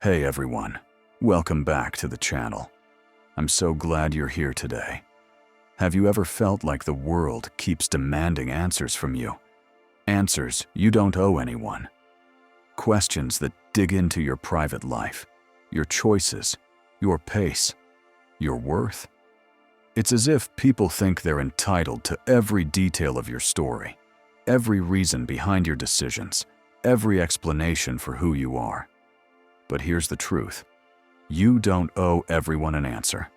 Hey everyone, welcome back to the channel. I'm so glad you're here today. Have you ever felt like the world keeps demanding answers from you? Answers you don't owe anyone. Questions that dig into your private life, your choices, your pace, your worth. It's as if people think they're entitled to every detail of your story, every reason behind your decisions, every explanation for who you are. But here's the truth. You don't owe everyone an answer.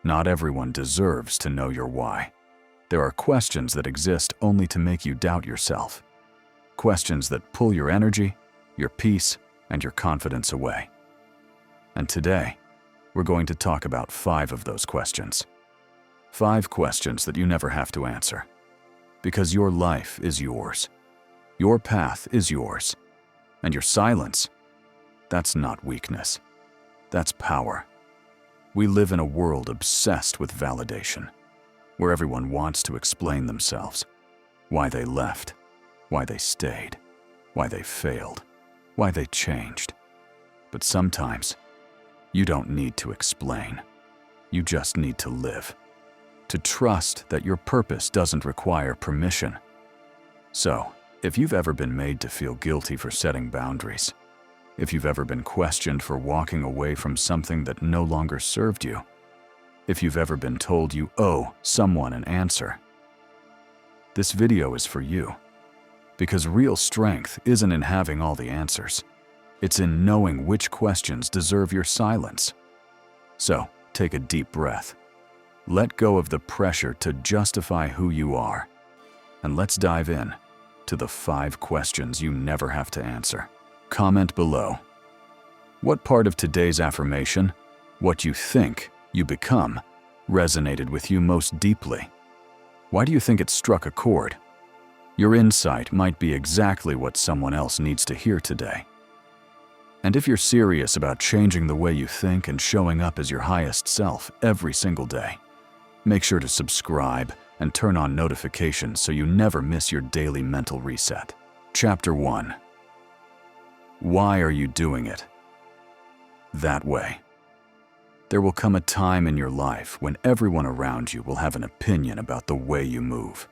Not everyone deserves to know your why. There are questions that exist only to make you doubt yourself. Questions that pull your energy, your peace, and your confidence away. And today, we're going to talk about 5 of those questions. 5 questions that you never have to answer. Because your life is yours. Your path is yours. And your silence, that's not weakness. That's power. We live in a world obsessed with validation, where everyone wants to explain themselves, why they left, why they stayed, why they failed, why they changed. But sometimes, you don't need to explain. You just need to live. To trust that your purpose doesn't require permission. So, if you've ever been made to feel guilty for setting boundaries, if you've ever been questioned for walking away from something that no longer served you, if you've ever been told you owe someone an answer, this video is for you. Because real strength isn't in having all the answers. It's in knowing which questions deserve your silence. So, take a deep breath. Let go of the pressure to justify who you are. And let's dive in to the 5 questions you never have to answer. Comment below. What part of today's affirmation, what you think you become, resonated with you most deeply? Why do you think it struck a chord? Your insight might be exactly what someone else needs to hear today. And if you're serious about changing the way you think and showing up as your highest self every single day, make sure to subscribe and turn on notifications so you never miss your daily mental reset. Chapter 1. Why are you doing it that way? There will come a time in your life when everyone around you will have an opinion about the way you move.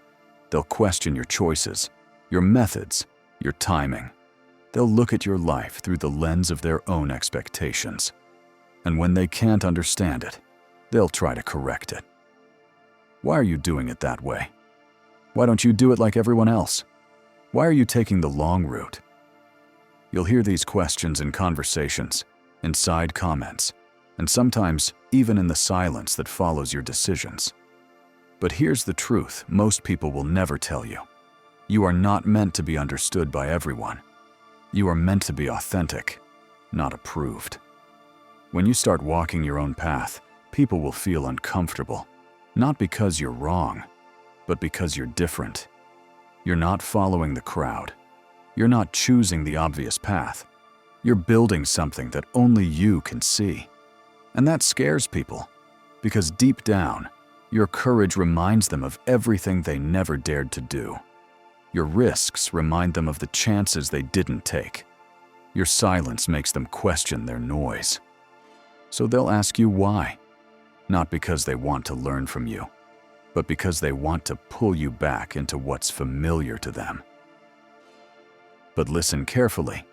They'll question your choices, your methods, your timing. They'll look at your life through the lens of their own expectations. And when they can't understand it, they'll try to correct it. Why are you doing it that way? Why don't you do it like everyone else? Why are you taking the long route? You'll hear these questions in conversations, in side comments, and sometimes even in the silence that follows your decisions. But here's the truth most people will never tell you. You are not meant to be understood by everyone. You are meant to be authentic, not approved. When you start walking your own path, people will feel uncomfortable, not because you're wrong, but because you're different. You're not following the crowd. You're not choosing the obvious path. You're building something that only you can see. And that scares people, because deep down, your courage reminds them of everything they never dared to do. Your risks remind them of the chances they didn't take. Your silence makes them question their noise. So they'll ask you why. Not because they want to learn from you, but because they want to pull you back into what's familiar to them. But listen carefully.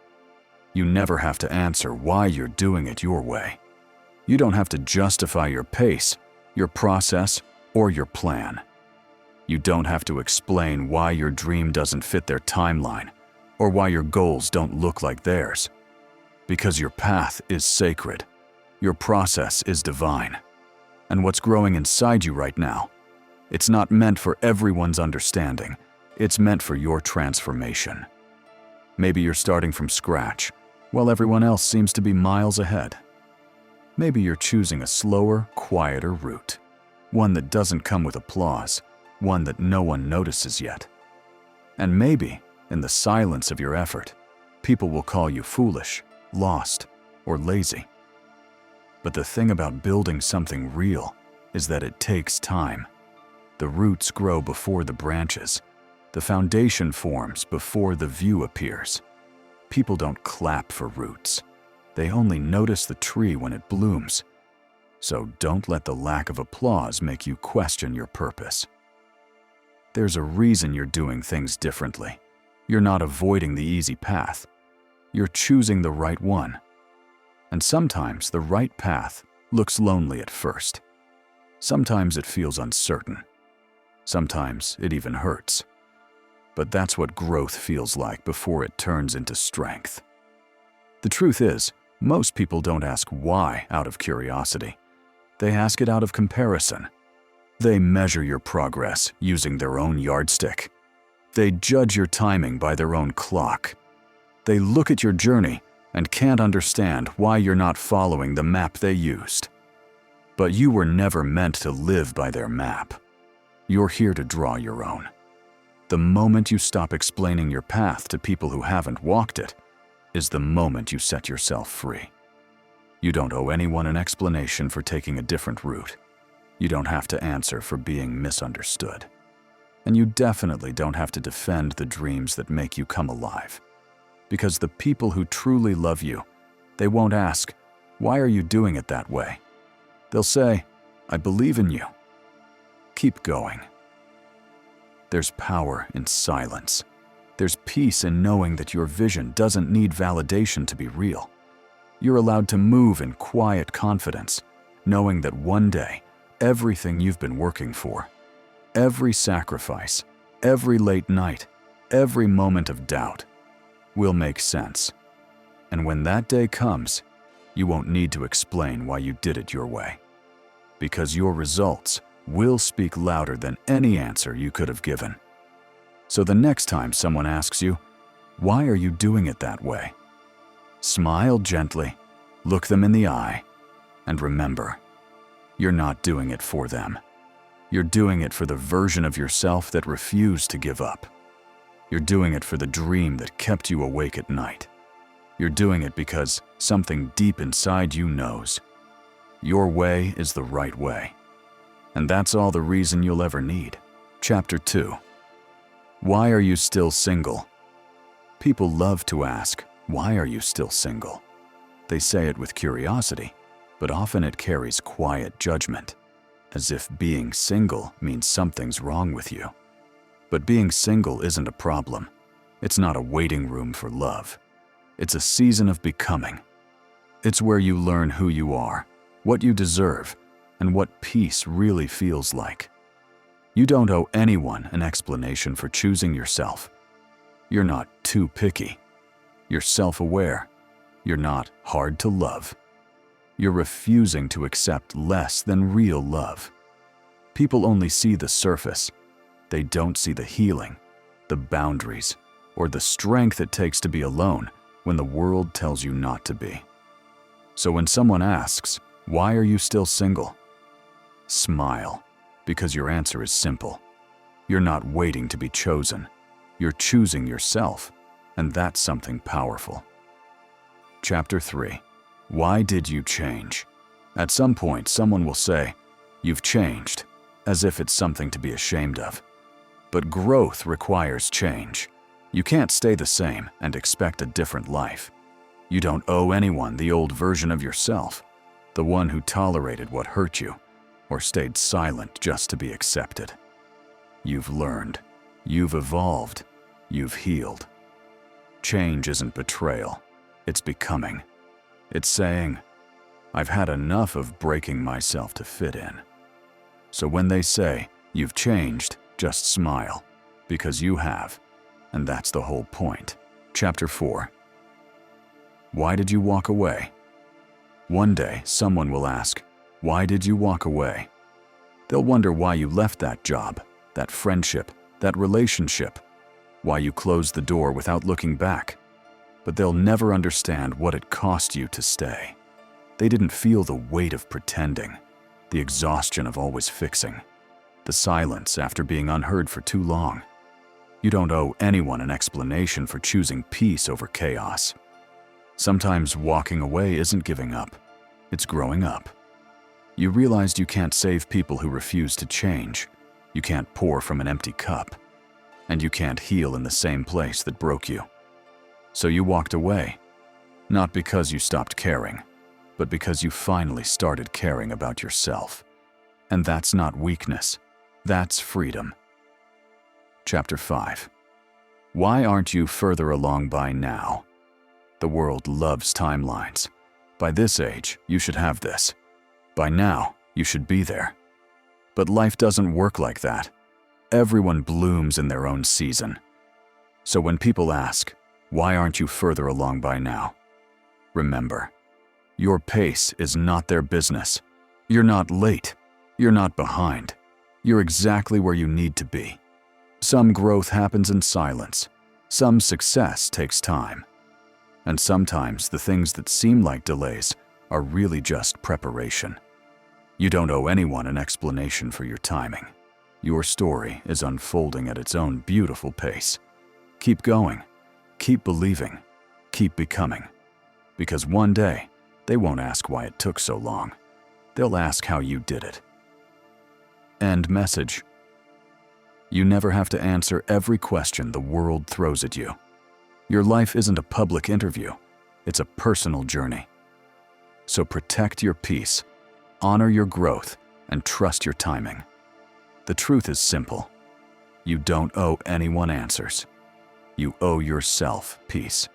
You never have to answer why you're doing it your way. You don't have to justify your pace, your process, or your plan. You don't have to explain why your dream doesn't fit their timeline, or why your goals don't look like theirs. Because your path is sacred. Your process is divine. And what's growing inside you right now, it's not meant for everyone's understanding. It's meant for your transformation. Maybe you're starting from scratch, while everyone else seems to be miles ahead. Maybe you're choosing a slower, quieter route. One that doesn't come with applause, one that no one notices yet. And maybe, in the silence of your effort, people will call you foolish, lost, or lazy. But the thing about building something real is that it takes time. The roots grow before the branches. The foundation forms before the view appears. People don't clap for roots. They only notice the tree when it blooms. So don't let the lack of applause make you question your purpose. There's a reason you're doing things differently. You're not avoiding the easy path. You're choosing the right one. And sometimes the right path looks lonely at first. Sometimes it feels uncertain. Sometimes it even hurts. But that's what growth feels like before it turns into strength. The truth is, most people don't ask why out of curiosity. They ask it out of comparison. They measure your progress using their own yardstick. They judge your timing by their own clock. They look at your journey and can't understand why you're not following the map they used. But you were never meant to live by their map. You're here to draw your own. The moment you stop explaining your path to people who haven't walked it is the moment you set yourself free. You don't owe anyone an explanation for taking a different route. You don't have to answer for being misunderstood. And you definitely don't have to defend the dreams that make you come alive. Because the people who truly love you, they won't ask, "Why are you doing it that way?" They'll say, "I believe in you. Keep going." There's power in silence. There's peace in knowing that your vision doesn't need validation to be real. You're allowed to move in quiet confidence, knowing that one day, everything you've been working for, every sacrifice, every late night, every moment of doubt, will make sense. And when that day comes, you won't need to explain why you did it your way. Because your results will speak louder than any answer you could have given. So the next time someone asks you, "Why are you doing it that way?" smile gently, look them in the eye, and remember, you're not doing it for them. You're doing it for the version of yourself that refused to give up. You're doing it for the dream that kept you awake at night. You're doing it because something deep inside you knows your way is the right way. And that's all the reason you'll ever need. Chapter 2. Why are you still single? People love to ask, "Why are you still single?" They say it with curiosity, but often it carries quiet judgment, as if being single means something's wrong with you. But being single isn't a problem. It's not a waiting room for love. It's a season of becoming. It's where you learn who you are, what you deserve, and what peace really feels like. You don't owe anyone an explanation for choosing yourself. You're not too picky. You're self-aware. You're not hard to love. You're refusing to accept less than real love. People only see the surface. They don't see the healing, the boundaries, or the strength it takes to be alone when the world tells you not to be. So when someone asks, "Why are you still single?" smile, because your answer is simple. You're not waiting to be chosen. You're choosing yourself, and that's something powerful. Chapter 3. Why did you change? At some point, someone will say, "You've changed," as if it's something to be ashamed of. But growth requires change. You can't stay the same and expect a different life. You don't owe anyone the old version of yourself, the one who tolerated what hurt you, or stayed silent just to be accepted. You've learned. You've evolved. You've healed. Change isn't betrayal. It's becoming. It's saying, "I've had enough of breaking myself to fit in." So when they say, "You've changed," just smile, because you have, and that's the whole point. Chapter 4. Why did you walk away? One day, someone will ask, "Why did you walk away?" They'll wonder why you left that job, that friendship, that relationship, why you closed the door without looking back. But they'll never understand what it cost you to stay. They didn't feel the weight of pretending, the exhaustion of always fixing, the silence after being unheard for too long. You don't owe anyone an explanation for choosing peace over chaos. Sometimes walking away isn't giving up, it's growing up. You realized you can't save people who refuse to change. You can't pour from an empty cup. And you can't heal in the same place that broke you. So you walked away. Not because you stopped caring, but because you finally started caring about yourself. And that's not weakness, that's freedom. Chapter 5. Why aren't you further along by now? The world loves timelines. By this age, you should have this. By now, you should be there. But life doesn't work like that. Everyone blooms in their own season. So when people ask, why aren't you further along by now? Remember, your pace is not their business. You're not late. You're not behind. You're exactly where you need to be. Some growth happens in silence. Some success takes time. And sometimes the things that seem like delays are really just preparation. You don't owe anyone an explanation for your timing. Your story is unfolding at its own beautiful pace. Keep going. Keep believing. Keep becoming. Because one day, they won't ask why it took so long. They'll ask how you did it. End message. You never have to answer every question the world throws at you. Your life isn't a public interview. It's a personal journey. So protect your peace, honor your growth, and trust your timing. The truth is simple. You don't owe anyone answers. You owe yourself peace.